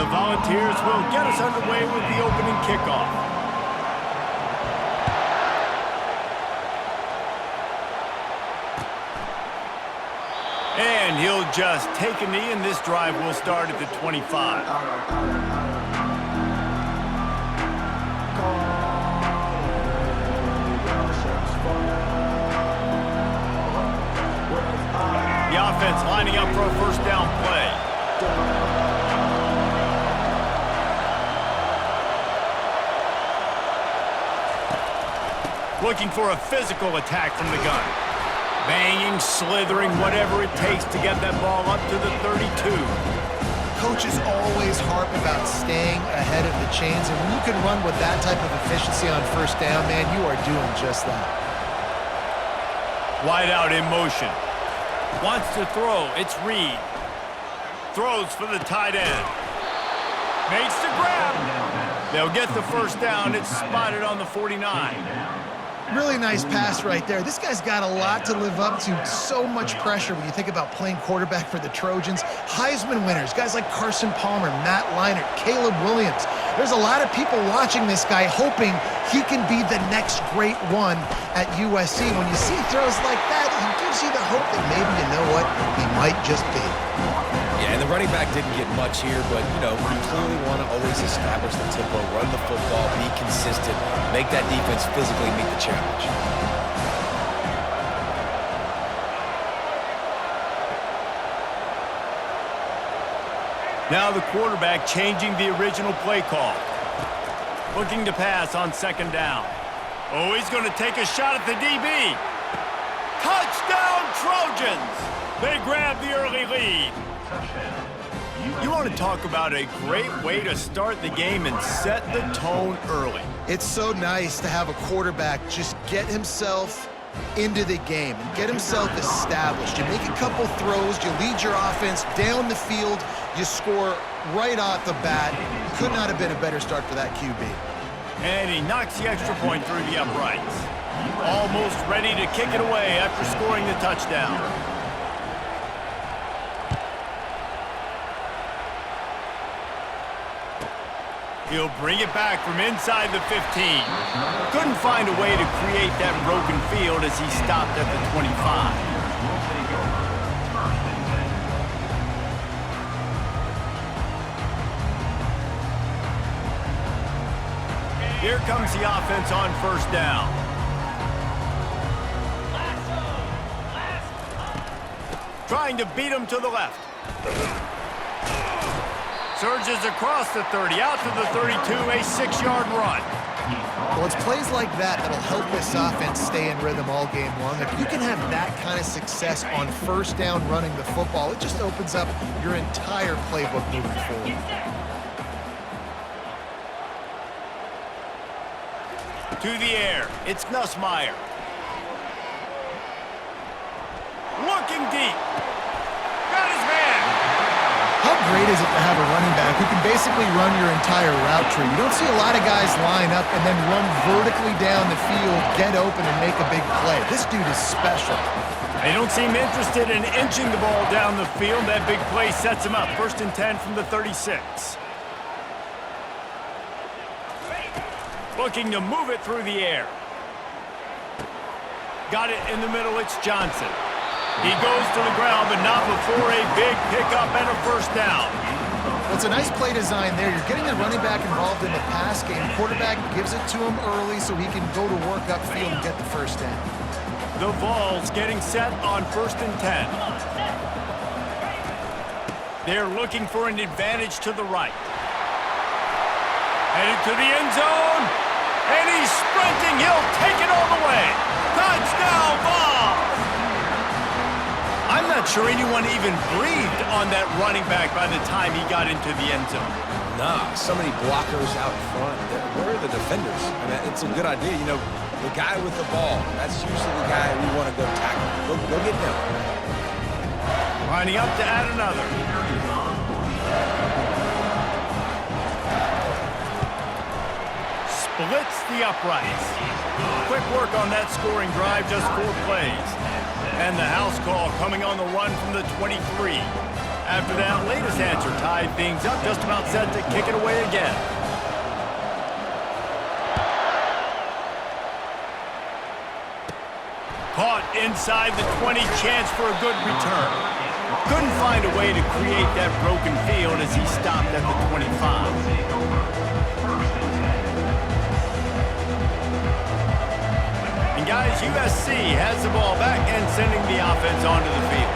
The Volunteers will get us underway with the opening kickoff. And he'll just take a knee, and this drive will start at the 25. The offense lining up for a first down play. Looking for a physical attack from the gun. Banging, slithering, whatever it takes to get that ball up to the 32. Coaches always harp about staying ahead of the chains, and when you can run with that type of efficiency on first down, man, you are doing just that. Wide out in motion. Wants to throw. It's Reed. Throws for the tight end. Makes the grab. They'll get the first down. It's spotted on the 49. Really nice pass right there. This guy's got a lot to live up to. So much pressure when you think about playing quarterback for the Trojans. Heisman winners, guys like Carson Palmer, Matt Leinart, Caleb Williams. There's a lot of people watching this guy hoping he can be the next great one at USC. When you see throws like that, it gives you the hope that maybe, you know what, he might just be. Yeah, and the running back didn't get much here, but, you know, you clearly want to always establish the tempo, run the football, be consistent, make that defense physically meet the challenge. Now the quarterback changing the original play call. Looking to pass on second down. Oh, he's going to take a shot at the DB. Touchdown, Trojans! They grab the early lead. You want to talk about a great way to start the game and set the tone early. It's so nice to have a quarterback just get himself into the game and get himself established. You make a couple throws, you lead your offense down the field, you score right off the bat. Could not have been a better start for that QB. And he knocks the extra point through the uprights. Almost ready to kick it away after scoring the touchdown. He'll bring it back from inside the 15. Couldn't find a way to create that broken field as he stopped at the 25. Here comes the offense on first down. Trying to beat him to the left. Surges across the 30, out to the 32, a 6-yard run. Well, it's plays like that that'll help this offense stay in rhythm all game long. If you can have that kind of success on first down running the football, it just opens up your entire playbook moving forward. To the air, it's Nussmeier. Looking deep. Got his man. How great is it to have a running back who can basically run your entire route tree? You don't see a lot of guys line up and then run vertically down the field, get open, and make a big play. This dude is special. They don't seem interested in inching the ball down the field. That big play sets him up. 1st and 10 from the 36. Looking to move it through the air. Got it in the middle. It's Johnson. He goes to the ground, but not before a big pickup and a first down. Well, it's a nice play design there. You're getting the running back involved in the pass game. Quarterback gives it to him early so he can go to work upfield and get the first down. The Vols getting set on 1st and 10. They're looking for an advantage to the right. Headed to the end zone, and he's sprinting. He'll take it all the way. Touchdown, Vols! I'm not sure anyone even breathed on that running back by the time he got into the end zone. Nah, so many blockers out front. Where are the defenders? I mean, it's a good idea. You know, the guy with the ball, that's usually the guy we want to go tackle. Go get him. Lining up to add another. Splits the uprights. Quick work on that scoring drive, just 4 plays. And the house call coming on the run from the 23. After that latest answer tied things up, just about set to kick it away again. Caught inside the 20, chance for a good return. Couldn't find a way to create that broken field as he stopped at the 25. And guys, USC has the ball back and sending the offense onto the field.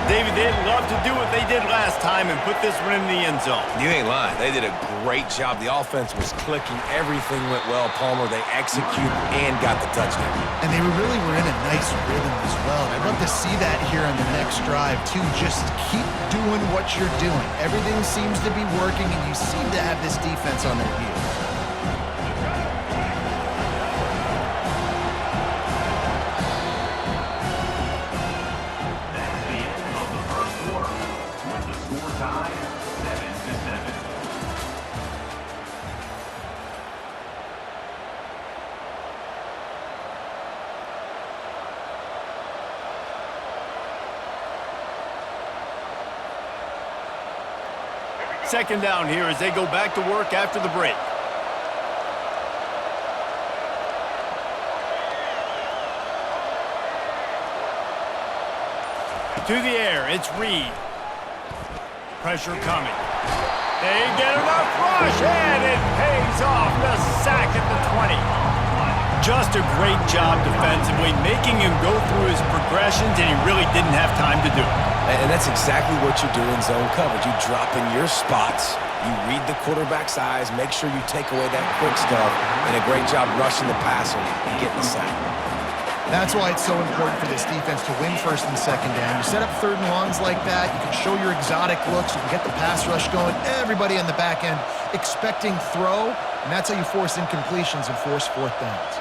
David, they'd love to do what they did last time and put this one in the end zone. You ain't lying. They did a great job. The offense was clicking. Everything went well. Palmer, they executed and got the touchdown. And they really were in a nice rhythm as well. I'd love to see that here on the next drive, too. Just keep doing what you're doing. Everything seems to be working, and you seem to have this defense on their heels. Second down here as they go back to work after the break. To the air, it's Reed. Pressure coming. They get enough rush, and it pays off. The sack at the 20. Just a great job defensively, making him go through his progressions, and he really didn't have time to do it. And that's exactly what you do in zone coverage. You drop in your spots, you read the quarterback's eyes, make sure you take away that quick stuff, and a great job rushing the passer and getting the sack. That's why it's so important for this defense to win first and second down. You set up third and longs like that, you can show your exotic looks, you can get the pass rush going, everybody on the back end expecting throw, and that's how you force incompletions and force fourth downs.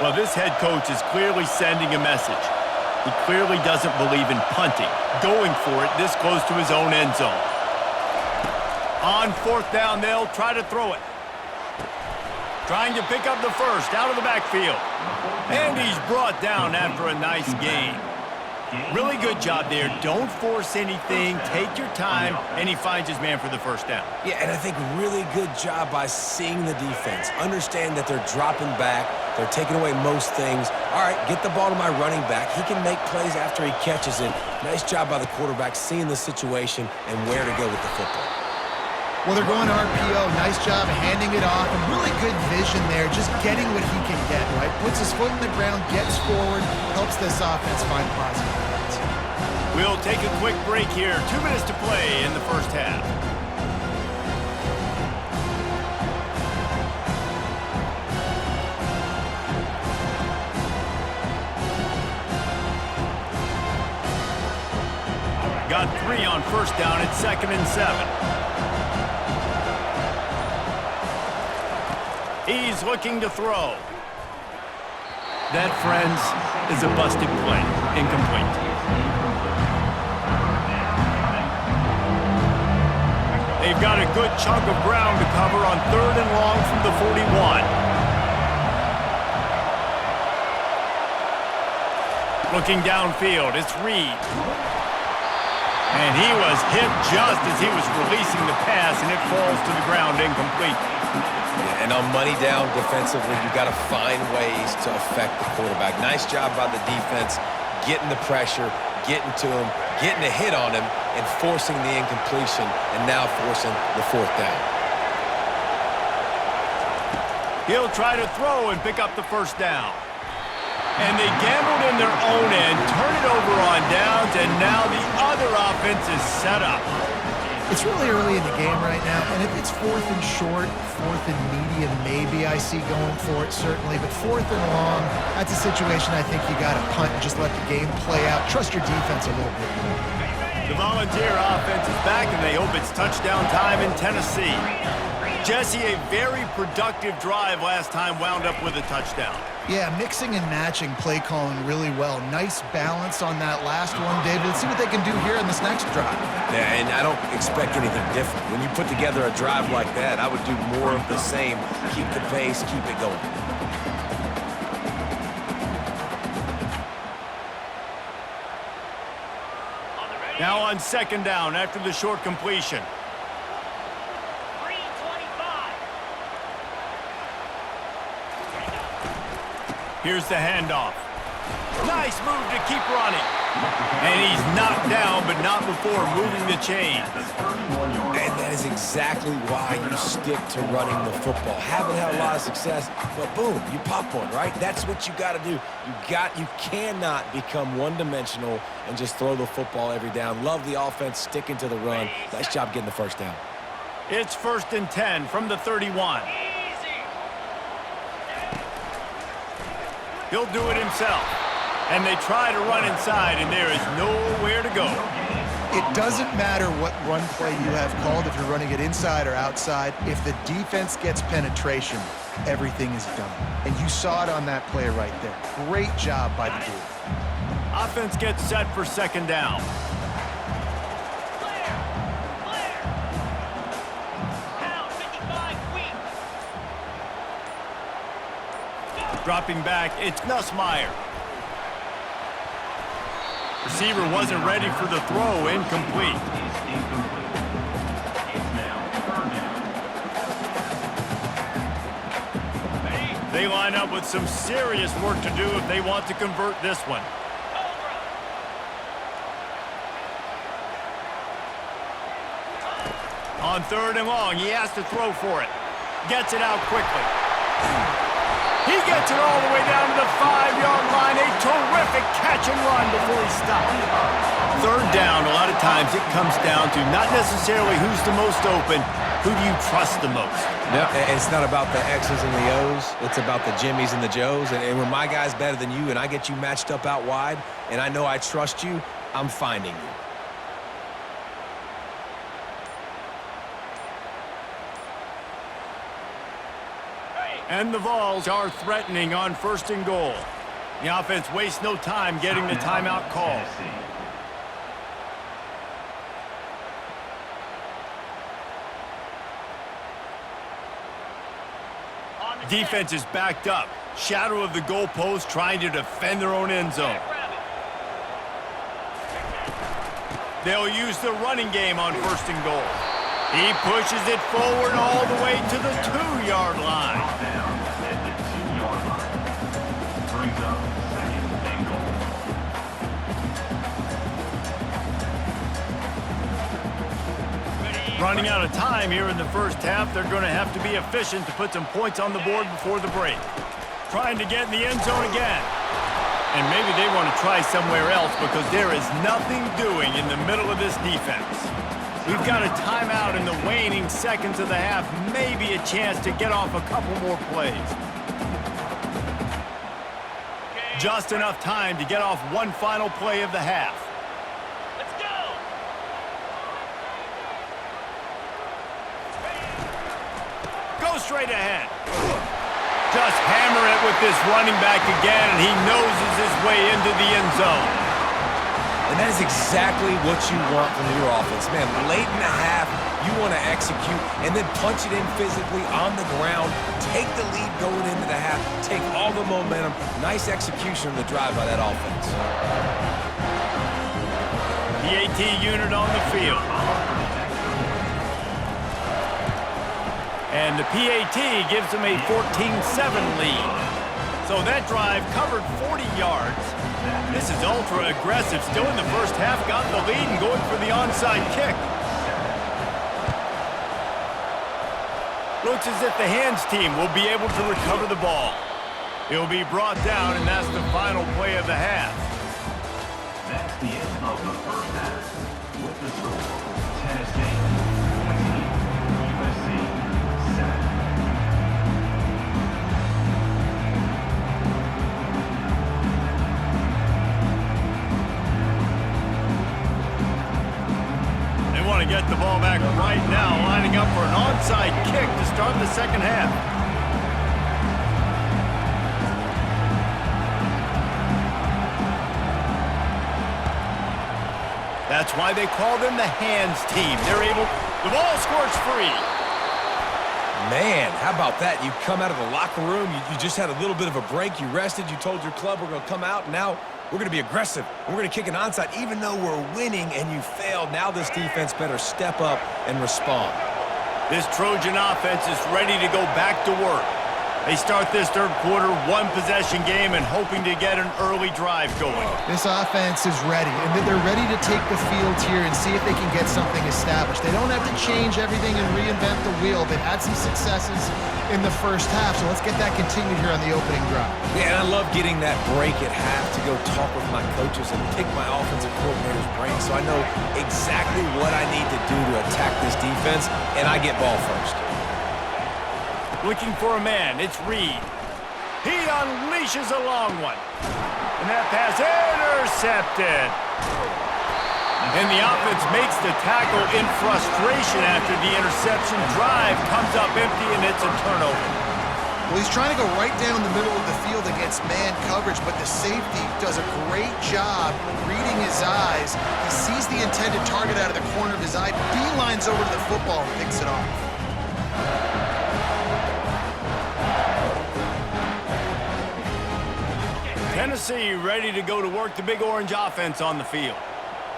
Well, this head coach is clearly sending a message. He clearly doesn't believe in punting, going for it this close to his own end zone. On fourth down, they'll try to throw it. Trying to pick up the first out of the backfield. And he's brought down after a nice gain. Really good job there. Don't force anything. Take your time, and he finds his man for the first down. Yeah, and I think really good job by seeing the defense. Understand that they're dropping back. They're taking away most things. All right, get the ball to my running back. He can make plays after he catches it. Nice job by the quarterback seeing the situation and where to go with the football. Well, they're going RPO. Nice job handing it off. And really good vision there, just getting what he can get, right? Puts his foot in the ground, gets forward, helps this offense find positive points. We'll take a quick break here. 2 minutes to play in the first half. Got 3 on first down at 2nd and 7. He's looking to throw. That, friends, is a busted play. Incomplete. They've got a good chunk of ground to cover on 3rd and long from the 41. Looking downfield, it's Reed. And he was hit just as he was releasing the pass, and it falls to the ground incomplete. And on money down defensively, you got to find ways to affect the quarterback. Nice job by the defense, getting the pressure, getting to him, getting a hit on him, and forcing the incompletion, and now forcing the fourth down. He'll try to throw and pick up the first down. And they gambled in their own end, turn it over on downs, and now the other offense is set up. It's really early in the game right now, and if it's 4th and short, 4th and medium, maybe I see going for it, certainly. But 4th and long, that's a situation I think you got to punt and just let the game play out. Trust your defense a little bit more. The Volunteer offense is back, and they hope it's touchdown time in Tennessee. Jesse, a very productive drive last time wound up with a touchdown. Yeah, mixing and matching play calling really well. Nice balance on that last one, David. Let's see what they can do here in this next drive. Yeah, and I don't expect anything different. When you put together a drive like that, I would do more of the same. Keep the pace, keep it going. Now on second down after the short completion. 3:25. Here's the handoff. Nice move to keep running. And he's knocked down, but not before moving the chains. And that is exactly why you stick to running the football. Haven't had a lot of success, but boom, you pop one, right? That's what you got to do. You cannot become one-dimensional and just throw the football every down. Love the offense, sticking to the run. Nice job getting the first down. It's 1st and 10 from the 31. He'll do it himself. And they try to run inside, and there is nowhere to go. It doesn't matter what run play you have called, if you're running it inside or outside. If the defense gets penetration, everything is done. And you saw it on that play right there. Great job by the dude. Offense gets set for second down. Clear. Pound 55 weak. Dropping back, it's Nussmeier. Receiver wasn't ready for the throw, incomplete. They line up with some serious work to do if they want to convert this one. On 3rd and long, he has to throw for it. Gets it out quickly. He gets it all the way down to the 5-yard line. A terrific catch and run before he stopped. 3rd down, a lot of times it comes down to not necessarily who's the most open, who do you trust the most? No, it's not about the X's and the O's. It's about the Jimmys and the Joes. And when my guy's better than you and I get you matched up out wide and I know I trust you, I'm finding you. And the Vols are threatening on 1st and goal. The offense wastes no time getting the timeout call. Defense is backed up. Shadow of the goalpost trying to defend their own end zone. They'll use the running game on 1st and goal. He pushes it forward all the way to the 2-yard line. Running out of time here in the first half, they're going to have to be efficient to put some points on the board before the break. Trying to get in the end zone again. And maybe they want to try somewhere else because there is nothing doing in the middle of this defense. We've got a timeout in the waning seconds of the half, maybe a chance to get off a couple more plays. Just enough time to get off one final play of the half. Let's go. Go straight ahead. Just hammer it with this running back again, and he noses his way into the end zone. And that is exactly what you want from your offense. Man, late in the half, you want to execute and then punch it in physically on the ground, take the lead going into the half, take all the momentum. Nice execution of the drive by that offense. PAT unit on the field. And the PAT gives them a 14-7 lead. So that drive covered 40 yards. This is ultra aggressive. Still in the first half, got the lead and going for the onside kick. Looks as if the hands team will be able to recover the ball. It'll be brought down, and that's the final play of the half. That's the end of the first half. With the score, Tennessee 20, USC 7. They want to get the ball back right now, lining up for an onside kick to start the second half. That's why they call them the hands team. The ball squirts free. Man, how about that? You come out of the locker room, you just had a little bit of a break, you rested, you told your club we're going to come out, and now We're going to be aggressive. We're going to kick an onside even though we're winning and you failed. Now this defense better step up and respond. This Trojan offense is ready to go back to work. They start this third quarter, one-possession game, and hoping to get an early drive going. This offense is ready, and they're ready to take the field here and see if they can get something established. They don't have to change everything and reinvent the wheel. They've had some successes in the first half, so let's get that continued here on the opening drive. Yeah, and I love getting that break at half to go talk with my coaches and pick my offensive coordinator's brain so I know exactly what I need to do to attack this defense, and I get ball first. Looking for a man, it's Reed. He unleashes a long one. And that pass intercepted. And the offense makes the tackle in frustration after the interception. Drive comes up empty, and it's a turnover. Well, he's trying to go right down the middle of the field against man coverage, but the safety does a great job reading his eyes. He sees the intended target out of the corner of his eye, beelines over to the football and picks it off. Tennessee ready to go to work the Big Orange offense on the field.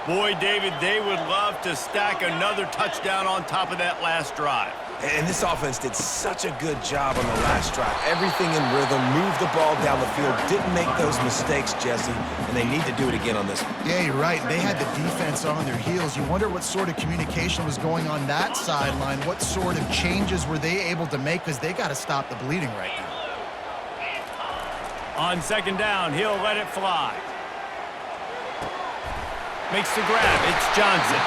Boy, David, they would love to stack another touchdown on top of that last drive. And this offense did such a good job on the last drive. Everything in rhythm, moved the ball down the field, didn't make those mistakes, Jesse, and they need to do it again on this one. Yeah, you're right. They had the defense on their heels. You wonder what sort of communication was going on that sideline. What sort of changes were they able to make, because they got to stop the bleeding right now. On second down, he'll let it fly. Makes the grab. It's Johnson.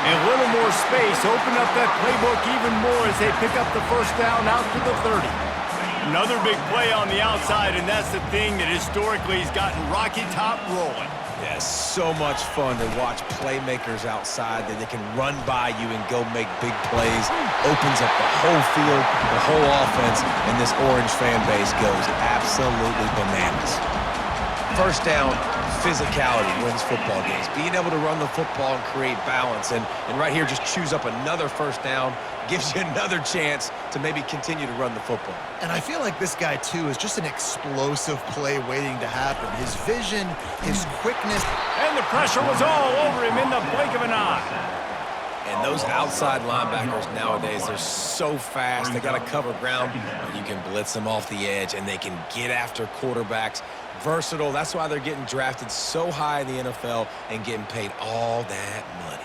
And a little more space. Open up that playbook even more as they pick up the first down out to the 30. Another big play on the outside, and that's the thing that historically has gotten Rocky Top rolling. Yeah, so much fun to watch playmakers outside that they can run by you and go make big plays. Opens up the whole field, the whole offense, and this Orange fan base goes absolutely bananas. First down, physicality wins football games. Being able to run the football and create balance, and right here just choose up another first down, gives you another chance to maybe continue to run the football. And I feel like this guy, too, is just an explosive play waiting to happen. His vision, his quickness. And the pressure was all over him in the blink of an eye. And those outside linebackers nowadays, they're so fast. They got to cover ground. You can blitz them off the edge, and they can get after quarterbacks. Versatile. That's why they're getting drafted so high in the NFL and getting paid all that money.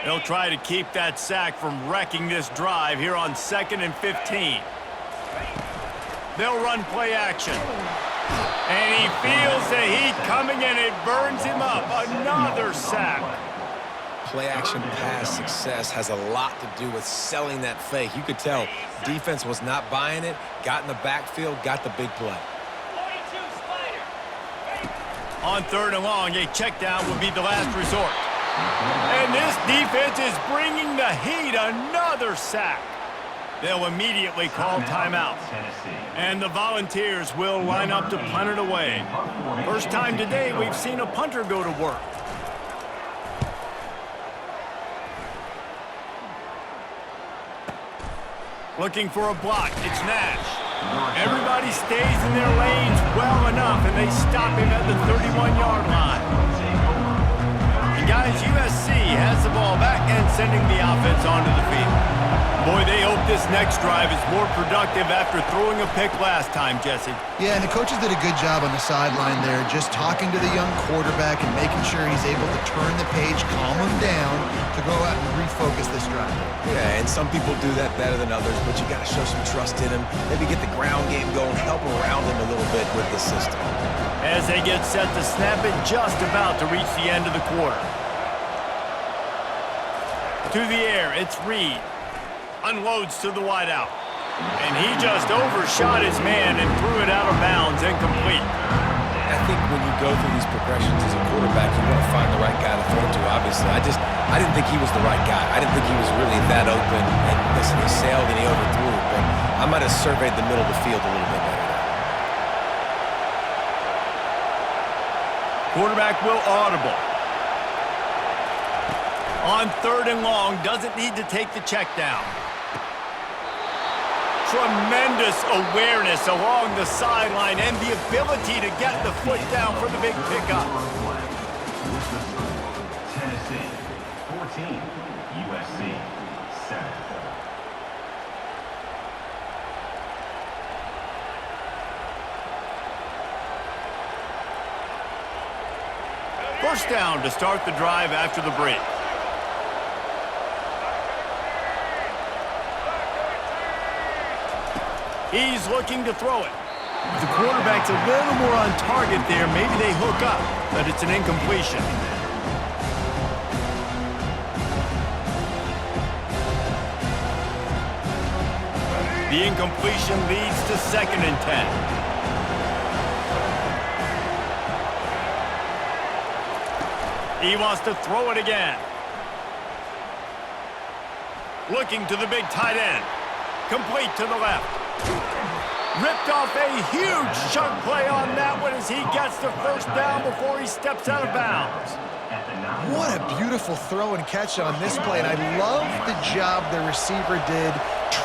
They'll try to keep that sack from wrecking this drive here on 2nd and 15. They'll run play action. And he feels the heat coming, and it burns him up. Another sack. Play action pass success has a lot to do with selling that fake. You could tell defense was not buying it, got in the backfield, got the big play. 42 Spider. On 3rd and long, a check down would be the last resort. And this defense is bringing the heat. Another sack. They'll immediately call timeout. And the Volunteers will line up to punt it away. First time today we've seen a punter go to work. Looking for a block. It's Nash. Everybody stays in their lanes well enough, and they stop him at the 31-yard line. And guys, USC has the ball back and sending the offense onto the field. Boy, they hope this next drive is more productive after throwing a pick last time, Jesse. Yeah, and the coaches did a good job on the sideline there, just talking to the young quarterback and making sure he's able to turn the page, calm him down, to go out and refocus this drive. Yeah, and some people do that better than others, but you got to show some trust in him. Maybe get the ground game going, help around him a little bit with the system. As they get set to snap it, just about to reach the end of the quarter. To the air, it's Reed. Unloads to the wideout. And he just overshot his man and threw it out of bounds, incomplete. I think when you go through these progressions as a quarterback, you want to find the right guy to throw to, obviously. I didn't think he was the right guy. I didn't think he was really that open. And listen, he sailed and he overthrew it, but I might have surveyed the middle of the field a little bit better. Quarterback will audible. On 3rd and long, doesn't need to take the check down. tremendous awareness along the sideline and the ability to get the foot down for the big pickup. With the score, Tennessee 14, USC 7. First down to start the drive after the break. He's looking to throw it. The quarterback's a little more on target there. Maybe they hook up, but it's an incompletion. The incompletion leads to 2nd and 10. He wants to throw it again. Looking to the big tight end. Complete to the left. Ripped off a huge chunk play on that one as he gets the first down before he steps out of bounds. What a beautiful throw and catch on this play, and I love the job the receiver did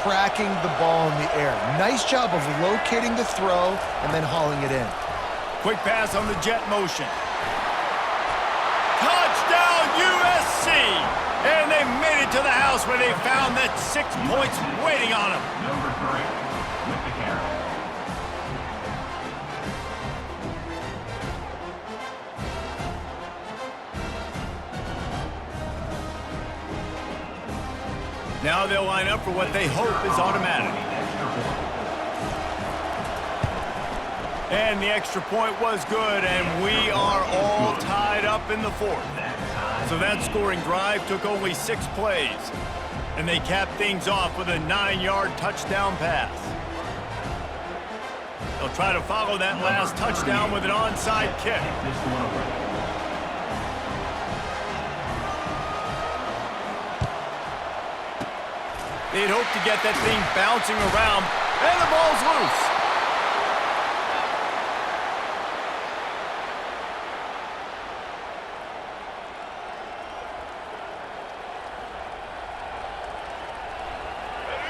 tracking the ball in the air. Nice job of locating the throw and then hauling it in. Quick pass on the jet motion. Touchdown USC! And they made it to the house where they found that 6 points waiting on them. Number 3 with the carry. Now they'll line up for what they hope is automatic. And the extra point was good, and we are all tied up in the 4th. So that scoring drive took only 6 plays, and they capped things off with a 9-yard touchdown pass. They'll try to follow that last touchdown with an onside kick. They'd hope to get that thing bouncing around, and the ball's loose.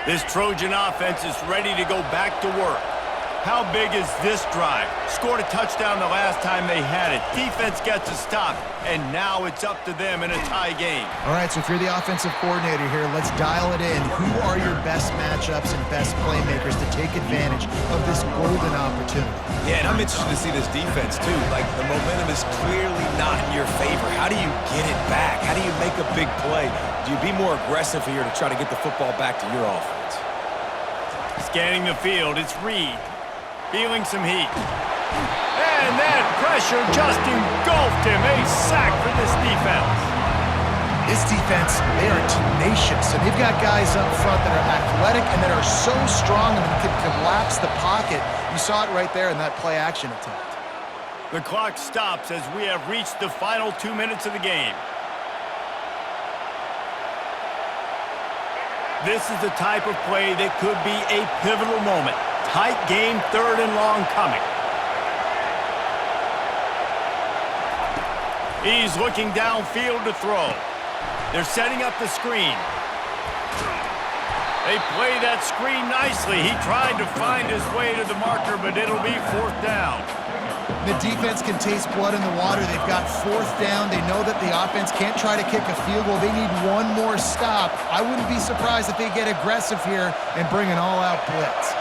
This Trojan offense is ready to go back to work. How big is this drive? Scored a touchdown the last time they had it. Defense gets a stop, and now it's up to them in a tie game. All right, so if you're the offensive coordinator here, let's dial it in. Who are your best matchups and best playmakers to take advantage of this golden opportunity? Yeah, and I'm interested to see this defense, too. Like, the momentum is clearly not in your favor. How do you get it back? How do you make a big play? Do you be more aggressive here to try to get the football back to your offense? Scanning the field, it's Reed. Feeling some heat. And that pressure just engulfed him. A sack for this defense. This defense, they are tenacious, and they've got guys up front that are athletic and that are so strong and can collapse the pocket. You saw it right there in that play-action attempt. The clock stops as we have reached the final 2 minutes of the game. This is the type of play that could be a pivotal moment. Tight game, 3rd and long coming. He's looking downfield to throw. They're setting up the screen. They play that screen nicely. He tried to find his way to the marker, but it'll be 4th down. The defense can taste blood in the water. They've got 4th down. They know that the offense can't try to kick a field goal. They need one more stop. I wouldn't be surprised if they get aggressive here and bring an all-out blitz.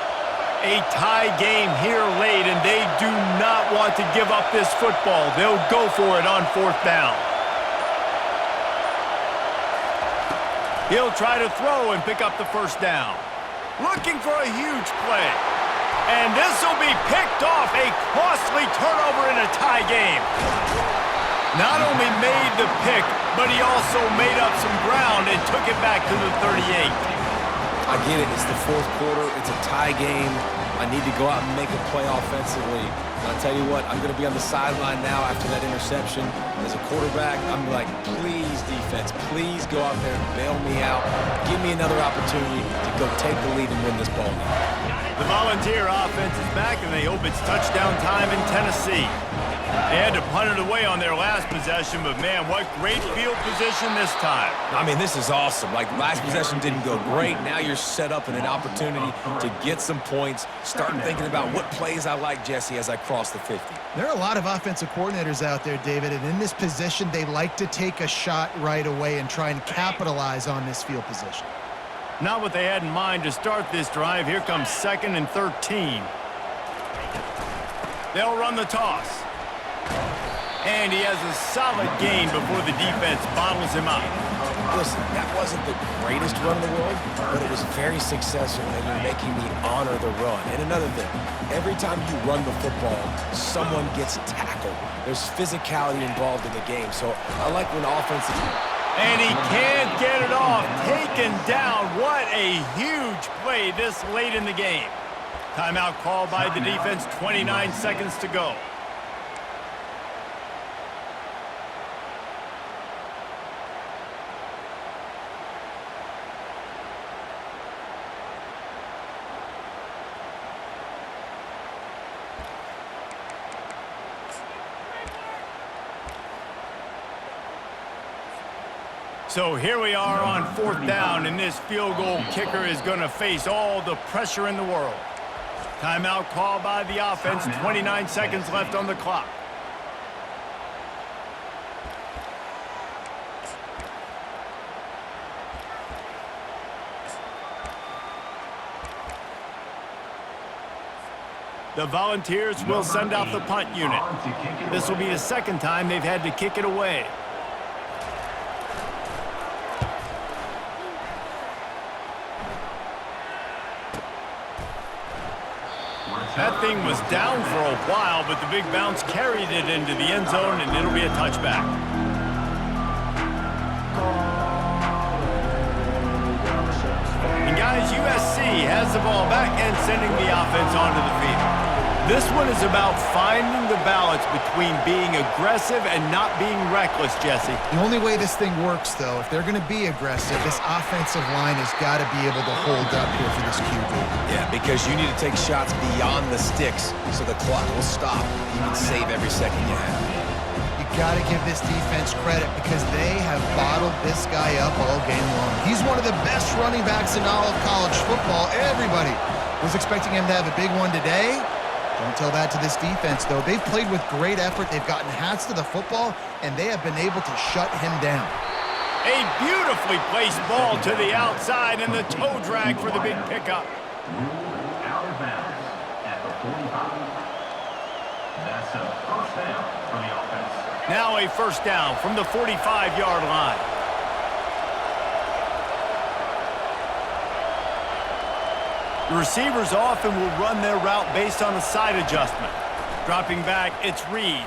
A tie game here late, and they do not want to give up this football. They'll go for it on 4th down. He'll try to throw and pick up the 1st down. Looking for a huge play. And this will be picked off, a costly turnover in a tie game. Not only made the pick, but he also made up some ground and took it back to the 38. I get it. It's the 4th quarter. It's a tie game. I need to go out and make a play offensively. And I'll tell you what, I'm going to be on the sideline now after that interception. As a quarterback, I'm like, please, defense, please go out there and bail me out. Give me another opportunity to go take the lead and win this ball game. The Volunteer offense is back, and they hope it's touchdown time in Tennessee. They had to punt it away on their last possession, but man, what great field position this time. I mean, this is awesome. Like, last possession didn't go great. Now you're set up in an opportunity to get some points. Start thinking about what plays I like, Jesse, as I cross the 50. There are a lot of offensive coordinators out there, David, and in this position, they like to take a shot right away and try and capitalize on this field position. Not what they had in mind to start this drive. Here comes 2nd and 13. They'll run the toss. And he has a solid gain before the defense bottles him up. Listen, that wasn't the greatest run in the world, but it was very successful, and you're making me honor the run. And another thing, every time you run the football, someone gets tackled. There's physicality involved in the game, so I like when offensive... And he can't get it off. Taken down. What a huge play this late in the game. Timeout called by the defense, 29 seconds to go. So here we are on 4th down, and this field goal kicker is going to face all the pressure in the world. Timeout called by the offense, 29 seconds left on the clock. The Volunteers will send out the punt unit. This will be the 2nd time they've had to kick it away. That thing was down for a while, but the big bounce carried it into the end zone, and it'll be a touchback. And guys, USC has the ball back and sending the offense onto the field. This one is about finding the balance between being aggressive and not being reckless, Jesse. The only way this thing works, though, if they're going to be aggressive, this offensive line has got to be able to hold up here for this QB. Yeah, because you need to take shots beyond the sticks so the clock will stop. You can save every second you have. You got to give this defense credit because they have bottled this guy up all game long. He's one of the best running backs in all of college football. Everybody was expecting him to have a big one today. Don't tell that to this defense, though. They've played with great effort. They've gotten hats to the football, and they have been able to shut him down. A beautifully placed ball to the outside, and the toe drag for the big pickup. Ruled out of bounds at the 45. That's a 1st down for the offense. Now a 1st down from the 45-yard line. The receivers often will run their route based on a side adjustment. Dropping back, it's Reed.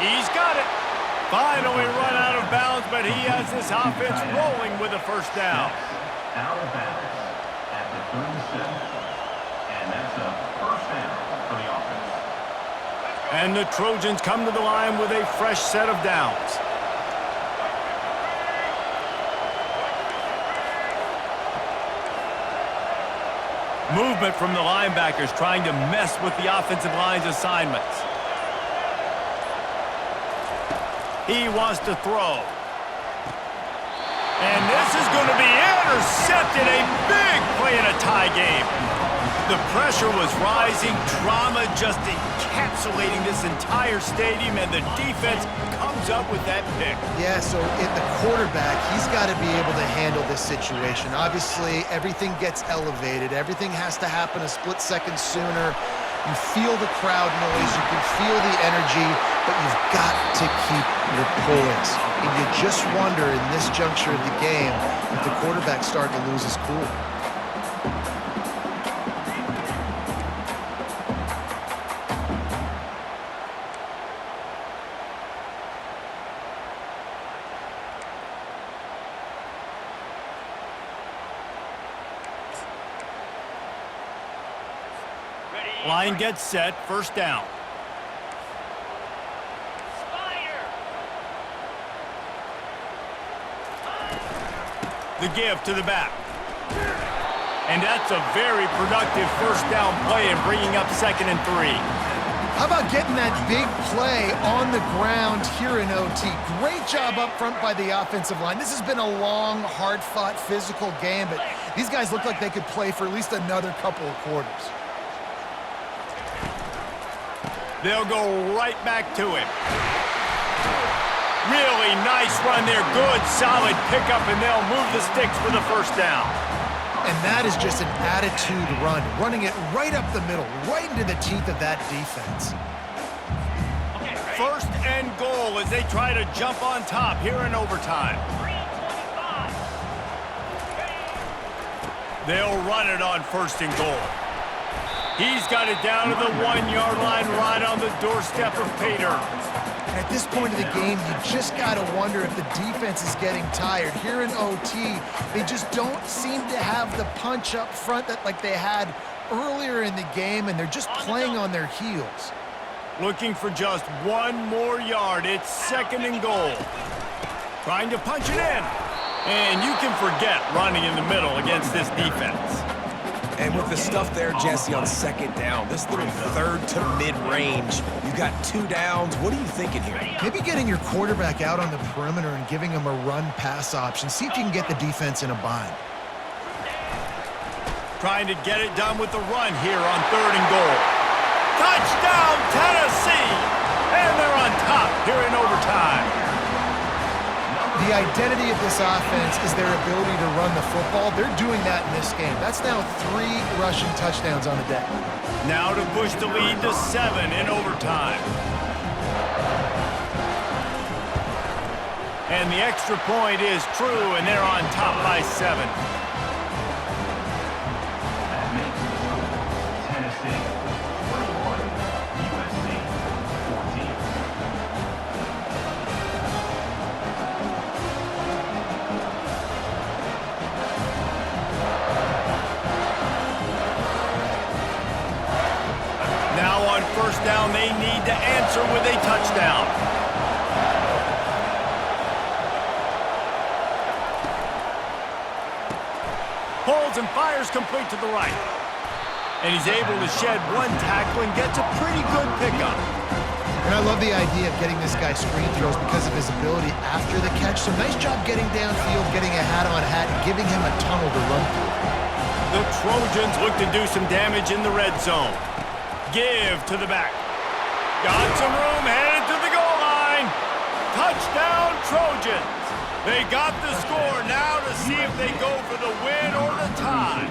He's got it. Finally run out of bounds, but he has this offense rolling with a 1st down. Out of bounds at the 37. And that's a 1st down for the offense. And the Trojans come to the line with a fresh set of downs. Movement from the linebackers trying to mess with the offensive line's assignments. He wants to throw. And this is going to be intercepted. A big play in a tie game. The pressure was rising. Drama just encapsulating this entire stadium, and the defense comes up with that pick. Yeah, so in the quarterback, he's got to be able to handle this situation. Obviously, everything gets elevated. Everything has to happen a split second sooner. You feel the crowd noise. You can feel the energy, but you've got to keep your poise. And you just wonder in this juncture of the game if the quarterback's starting to lose his cool. Line gets set, 1st down. The give to the back. And that's a very productive 1st down play and bringing up 2nd and 3. How about getting that big play on the ground here in OT? Great job up front by the offensive line. This has been a long, hard-fought, physical game, but these guys look like they could play for at least another couple of quarters. They'll go right back to him. Really nice run there. Good, solid pickup, and they'll move the sticks for the first down. And that is just an attitude run, running it right up the middle, right into the teeth of that defense. First and goal as they try to jump on top here in overtime. They'll run it on first and goal. He's got it down to the 1-yard line right on the doorstep of Pater. At this point of the game, you just got to wonder if the defense is getting tired. Here in OT, they just don't seem to have the punch up front that like they had earlier in the game, and they're just playing on their heels. Looking for just one more yard. It's second and goal. Trying to punch it in. And you can forget running in the middle against this defense. And with the stuff there, Jesse, on second down, this little third to mid-range, you got 2 downs. What are you thinking here? Maybe getting your quarterback out on the perimeter and giving him a run-pass option. See if you can get the defense in a bind. Trying to get it done with the run here on third and goal. Touchdown, Tennessee! And they're on top here in overtime. The identity of this offense is their ability to run the football. They're doing that in this game. That's now 3 rushing touchdowns on the day. Now to push the lead to 7 in overtime. And the extra point is true, and they're on top by 7. That makes the score Tennessee 21, USC 14. Now on first down, they need to answer with a touchdown. Pulls and fires complete to the right. And he's able to shed 1 tackle and gets a pretty good pickup. And I love the idea of getting this guy screen throws because of his ability after the catch. So nice job getting downfield, getting a hat-on-hat, and giving him a tunnel to run through. The Trojans look to do some damage in the red zone. Give to the back. Got some room, headed to the goal line. Touchdown, Trojans. They got the score. Now to see if they go for the win or the tie.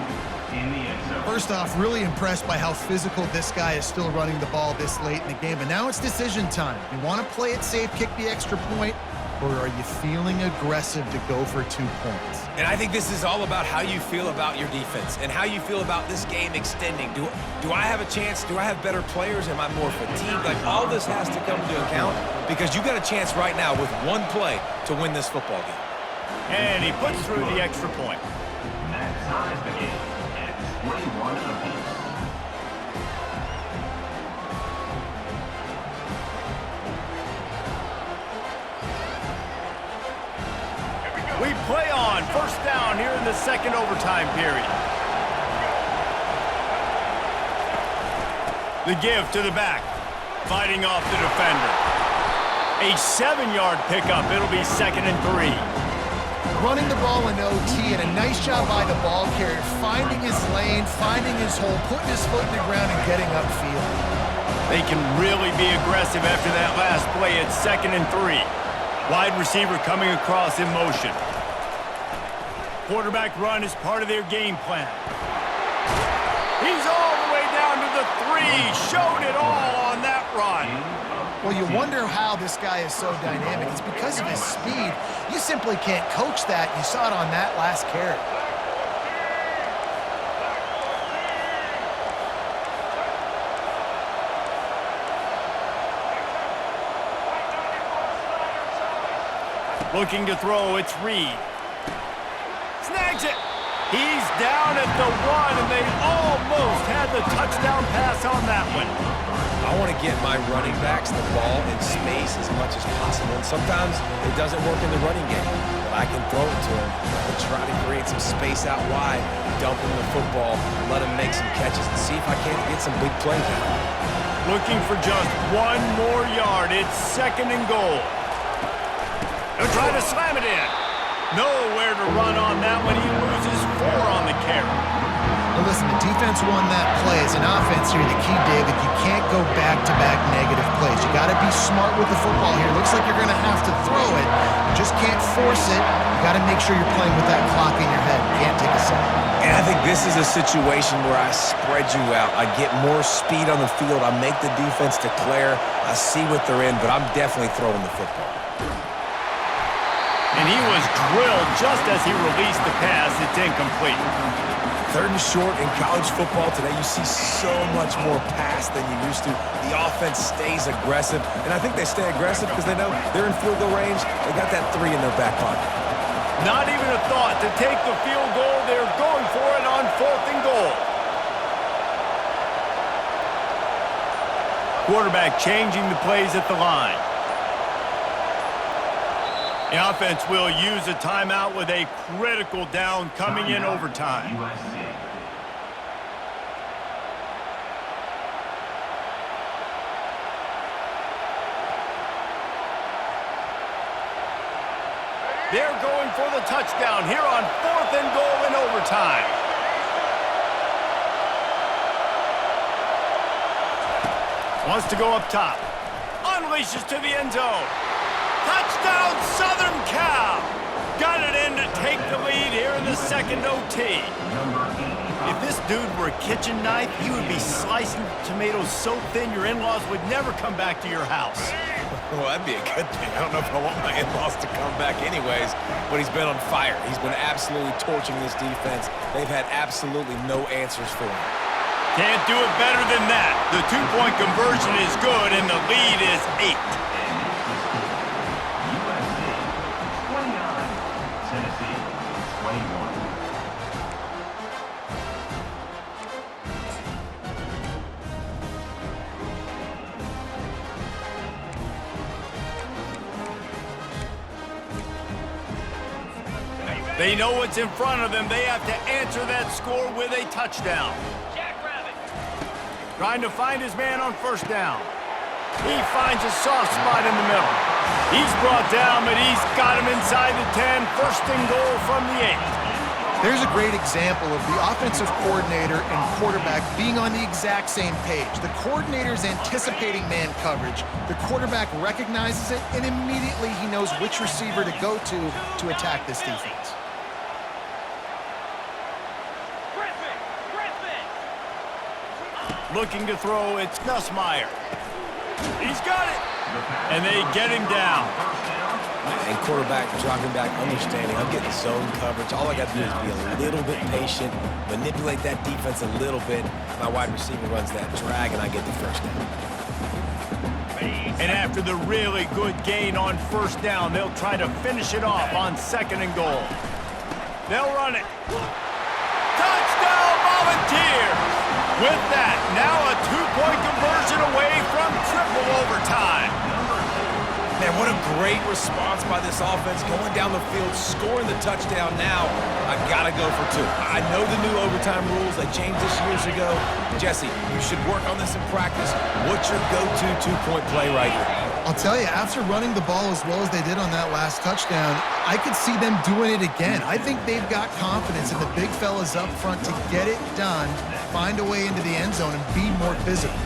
In the end zone. First off, really impressed by how physical this guy is still running the ball this late in the game. But now it's decision time. You want to play it safe, kick the extra point, or are you feeling aggressive to go for 2 points? And I think this is all about how you feel about your defense and how you feel about this game extending. Do I have a chance? Do I have better players? Am I more fatigued? Like, all this has to come into account because you got a chance right now with 1 play to win this football game. And he puts through the extra point. That ties the game at 21 apiece. We play on first down here in the second overtime period. The give to the back, fighting off the defender. A 7-yard pickup. It'll be second and 3. Running the ball in OT, and a nice job by the ball carrier, finding his lane, finding his hole, putting his foot in the ground, and getting upfield. They can really be aggressive after that last play. It's second and 3. Wide receiver coming across in motion. Quarterback run is part of their game plan. He's all the way down to the 3. Showed it all on that run. Well, you wonder how this guy is so dynamic. It's because of his speed. You simply can't coach that. You saw it on that last carry. Looking to throw, it's Reed. Snags it. He's down at the 1, and they almost had the touchdown pass on that one. I want to get my running backs the ball in space as much as possible. And sometimes it doesn't work in the running game, but I can throw it to him. I can try to create some space out wide, dump him the football, let him make some catches, and see if I can't get some big plays out of him. Looking for just one more yard. It's 2nd and goal. He'll try to slam it in. Nowhere to run on that one. He loses 4 on the carry. Well, listen, the defense won that play. As an offense here, the key, David, you can't go back-to-back negative plays. You got to be smart with the football here. Looks like you're going to have to throw it. You just can't force it. You got to make sure you're playing with that clock in your head. You can't take a sack. And I think this is a situation where I spread you out. I get more speed on the field. I make the defense declare. I see what they're in, but I'm definitely throwing the football. And he was drilled just as he released the pass. It's incomplete. 3rd and short in college football today, you see so much more pass than you used to. The offense stays aggressive, and I think they stay aggressive because they know they're in field goal range. They got that 3 in their back pocket. Not even a thought to take the field goal. They're going for it on 4th and goal. Quarterback changing the plays at the line. The offense will use a timeout with a critical down coming in overtime. USC. They're going for the touchdown here on 4th and goal in overtime. Wants to go up top. Unleashes to the end zone. Touchdown, Southern Cal! Got it in to take the lead here in the 2nd OT. If this dude were a kitchen knife, he would be slicing tomatoes so thin your in-laws would never come back to your house. Well, that'd be a good thing. I don't know if I want my in-laws to come back anyways, but he's been on fire. He's been absolutely torching this defense. They've had absolutely no answers for him. Can't do it better than that. The 2-point conversion is good, and the lead is 8. Tennessee, 21. They know what's in front of them. They have to answer that score with a touchdown. Jackrabbit. Trying to find his man on 1st down. He finds a soft spot in the middle. He's brought down, but he's got him inside the 10. 1st and goal from the 8. There's a great example of the offensive coordinator and quarterback being on the exact same page. The coordinator's anticipating man coverage. The quarterback recognizes it, and immediately he knows which receiver to go to attack this defense. Griffin. Looking to throw, it's Nussmeier. He's got it. And they get him down. And quarterback dropping back, understanding I'm getting zone coverage. All I got to do is be a little bit patient, manipulate that defense a little bit. My wide receiver runs that drag, and I get the 1st down. And after the really good gain on 1st down, they'll try to finish it off on 2nd and goal. They'll run it. Touchdown, Volunteers! With that, now a 2-point conversion away from triple overtime. Man, what a great response by this offense, going down the field, scoring the touchdown. Now, I gotta go for 2. I know the new overtime rules, they changed this years ago. Jesse, you should work on this in practice. What's your go-to 2-point play right here? I'll tell you, after running the ball as well as they did on that last touchdown, I could see them doing it again. I think they've got confidence in the big fellas up front to get it done, find a way into the end zone, and be more physical.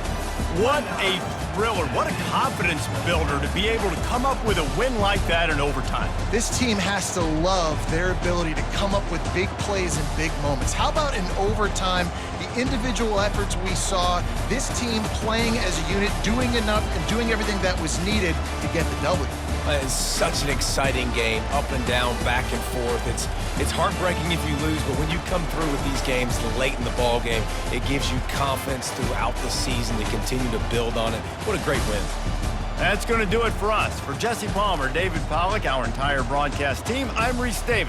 What a thriller. What a confidence builder to be able to come up with a win like that in overtime. This team has to love their ability to come up with big plays and big moments. How about in overtime, the individual efforts we saw, this team playing as a unit, doing enough and doing everything that was needed to get the W. It's such an exciting game, up and down, back and forth. It's heartbreaking if you lose, but when you come through with these games late in the ball game, it gives you confidence throughout the season to continue to build on it. What a great win. That's going to do it for us. For Jesse Palmer, David Pollack, our entire broadcast team, I'm Reese Davis.